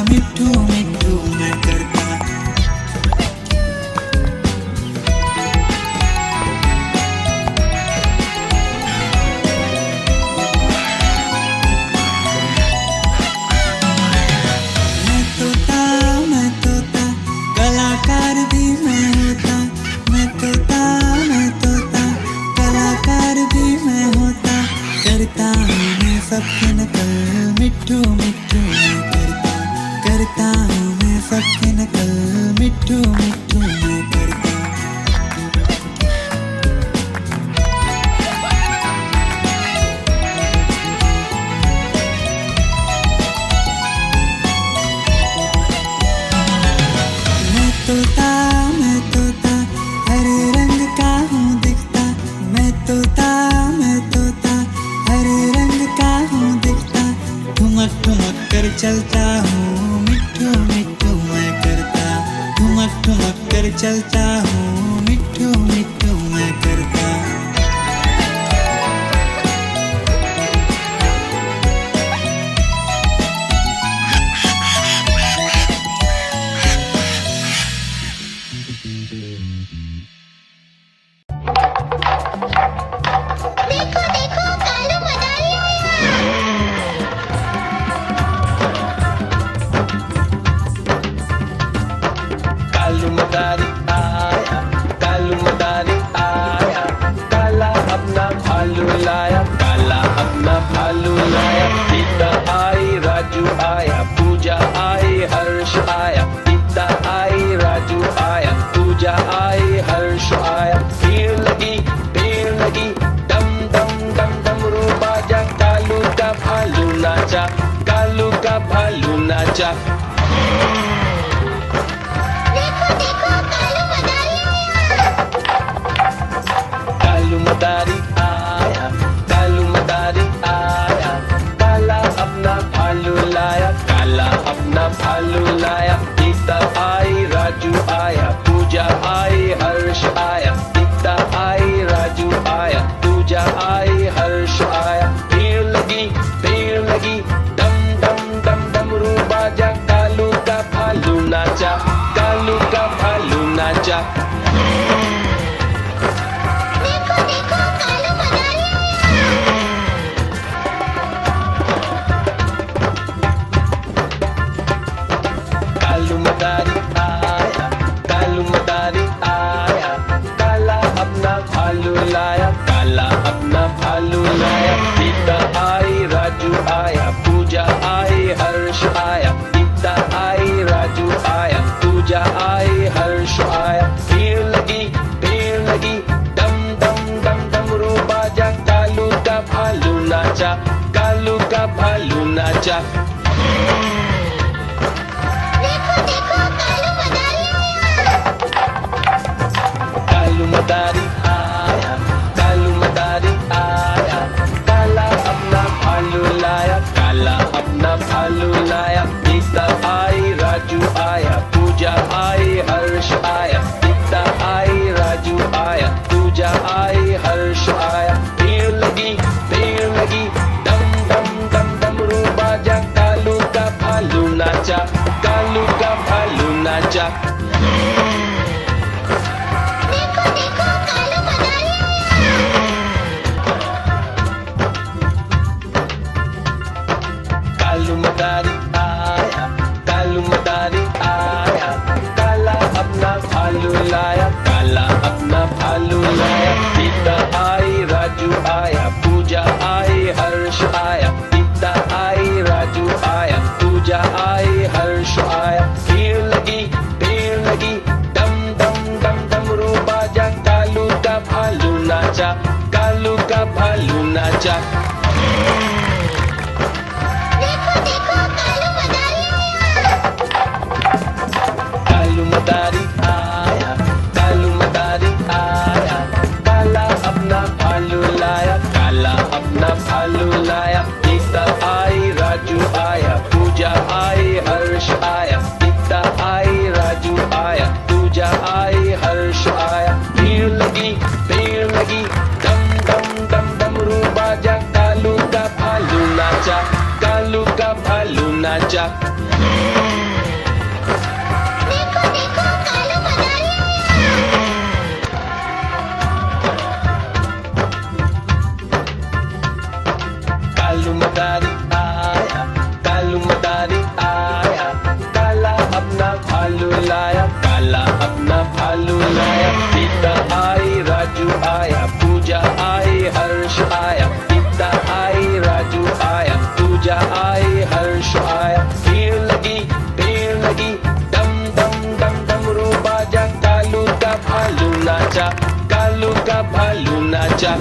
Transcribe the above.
मिट्ठू मिट्ठू मैं करता। मैं तोता कलाकार भी मैं होता। मैं तोता कलाकार भी मैं होता। करता हूँ मैं सबकी नकल मिट्ठू मिट्ठू मैं करता। करता हूँ मैं सबकी नकल मिट्ठू मिट्ठू मैं करता। मैं तोता हरे रंग का हूँ दिखता। मैं तोता हरे रंग का हूँ दिखता। ठुमक ठुमक कर चलता हूँ मिट्ठू मिट्ठू मैं करता। ठुमक ठुमक कर चलता हूँ मिट्ठू मिट्ठू मैं करता। देखो देखो कालू मदारी कालू मदारी आया, कालू मदारी आया, काला अपना भालू लाया, काला अपना भालू लाया। सीता आई, राजू आया, पूजा आई, हर्ष आया। सीता आई, राजू आया, पूजा आई, हर्ष आया। भीड़ लगी डम डम डम डमरू बाजा। कालू का भालू नाचा, कालू का भालू नाचा। देखो देखो कालू मदारी कालू मदारी आया, कालू मदारी आया, काला अपना भालू लाया, काला अपना भालू लाया। सीता आई, राजू आया, पूजा आई, हर्ष आया। सीता आई, राजू आया, पूजा आई, हर्ष आया। भीड़ लगी डम डम डम डमरू बाजा। कालू का भालू नाचा, कालू का भालू नाचा। देखो देखो कालू मदारी कालू मदारी आया, कालू मदारी आया, काला अपना भालू लाया, काला अपना भालू लाया। सीता आई, राजू आया, पूजा आई, हर्ष आया। सीता आई, राजू आया, पूजा आई, हर्ष आया। भीड़ लगी डम डम डम डमरू बाजा। कालू का भालू नाचा, कालू का भालू नाचा। देखो देखो कालू मदारी कालू मदारी आया, कालू मदारी आया, काला अपना भालू लाया, काला अपना भालू लाया। सीता आई, राजू आया, पूजा आई, हर्ष आया। सीता आई, राजू आया, पूजा आई, हर्ष आया। भीड़ लगी डम डम डम डमरू बाजा। कालू का भालू नाचा, कालू का भालू नाचा। देखो देखो कालू मदारी कालू मदारी आया, कालू मदारी आया, काला अपना भालू लाया, काला अपना भालू लाया। सीता आई, राजू आया, पूजा आई, हर्ष आया। सीता आई, राजू आया, पूजा आई, हर्ष आया। भीड़ लगी डम डम डम डमरू बाजा। कालू का भालू नाचा, कालू का भालू नाचा। देखो देखो कालू मदारी कालू मदारी आया, कालू मदारी आया, काला अपना भालू लाया, काला अपना भालू लाया। सीता आई, राजू आया, पूजा आई, हर्ष आया। सीता आई, राजू आया, पूजा आई, हर्ष आया। भीड़ लगी डम डम डम डमरू बाजा। कालू का भालू नाचा, कालू का भालू नाचा। चल